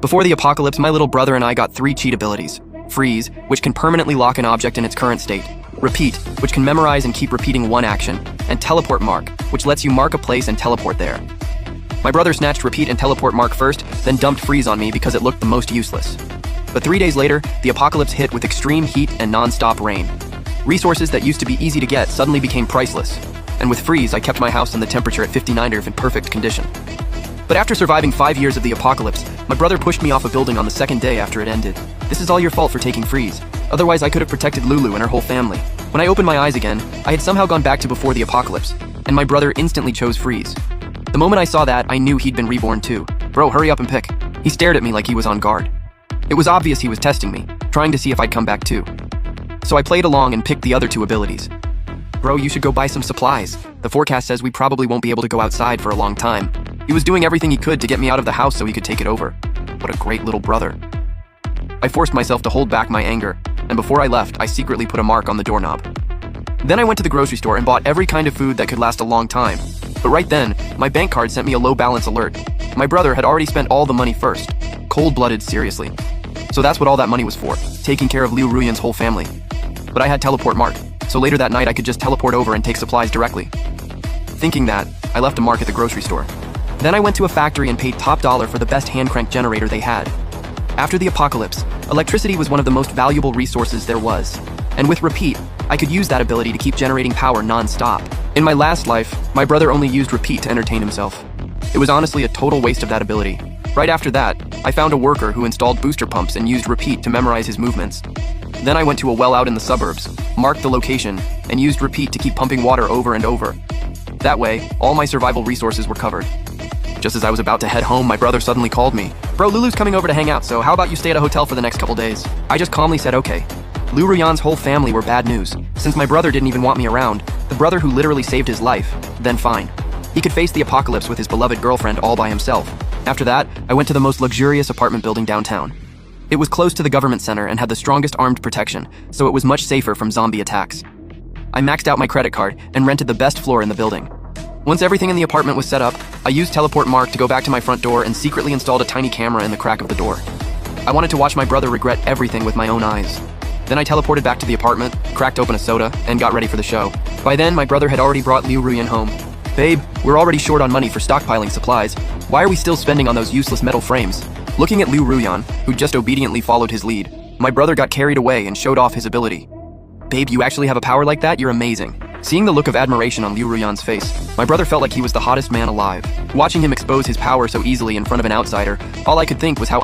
Before the apocalypse, my little brother and I got 3 cheat abilities. Freeze, which can permanently lock an object in its current state. Repeat, which can memorize and keep repeating one action. And Teleport Mark, which lets you mark a place and teleport there. My brother snatched Repeat and Teleport Mark first, then dumped Freeze on me because it looked the most useless. But 3 days later, the apocalypse hit with extreme heat and non-stop rain. Resources that used to be easy to get suddenly became priceless. And with Freeze, I kept my house and the temperature at 59 in perfect condition. But after surviving 5 years of the apocalypse, my brother pushed me off a building on the second day after it ended. This is all your fault for taking Freeze. Otherwise, I could have protected Lulu and her whole family. When I opened my eyes again, I had somehow gone back to before the apocalypse, and my brother instantly chose Freeze. The moment I saw that, I knew he'd been reborn too. Bro, hurry up and pick. He stared at me like he was on guard. It was obvious he was testing me, trying to see if I'd come back too. So I played along and picked the other 2 abilities. Bro, you should go buy some supplies. The forecast says we probably won't be able to go outside for a long time. He was doing everything he could to get me out of the house so he could take it over. What a great little brother. I forced myself to hold back my anger, and before I left, I secretly put a mark on the doorknob. Then I went to the grocery store and bought every kind of food that could last a long time. But right then, my bank card sent me a low balance alert. My brother had already spent all the money first. Cold-blooded, seriously. So that's what all that money was for, taking care of Liu Ruyan's whole family. But I had Teleport Mark, so later that night I could just teleport over and take supplies directly. Thinking that, I left a mark at the grocery store. Then I went to a factory and paid top dollar for the best hand crank generator they had. After the apocalypse, electricity was one of the most valuable resources there was. And with Repeat, I could use that ability to keep generating power non-stop. In my last life, my brother only used Repeat to entertain himself. It was honestly a total waste of that ability. Right after that, I found a worker who installed booster pumps and used Repeat to memorize his movements. Then I went to a well out in the suburbs, marked the location, and used Repeat to keep pumping water over and over. That way, all my survival resources were covered. Just as I was about to head home, my brother suddenly called me. Bro, Lulu's coming over to hang out, so how about you stay at a hotel for the next couple days? I just calmly said okay. Liu Ruyan's whole family were bad news. Since my brother didn't even want me around, the brother who literally saved his life, then fine. He could face the apocalypse with his beloved girlfriend all by himself. After that, I went to the most luxurious apartment building downtown. It was close to the government center and had the strongest armed protection, so it was much safer from zombie attacks. I maxed out my credit card and rented the best floor in the building. Once everything in the apartment was set up, I used Teleport Mark to go back to my front door and secretly installed a tiny camera in the crack of the door. I wanted to watch my brother regret everything with my own eyes. Then I teleported back to the apartment, cracked open a soda, and got ready for the show. By then, my brother had already brought Liu Ruyan home. Babe, we're already short on money for stockpiling supplies. Why are we still spending on those useless metal frames? Looking at Liu Ruyan, who just obediently followed his lead, my brother got carried away and showed off his ability. Babe, you actually have a power like that? You're amazing. Seeing the look of admiration on Liu Ruyan's face, my brother felt like he was the hottest man alive. Watching him expose his power so easily in front of an outsider, all I could think was how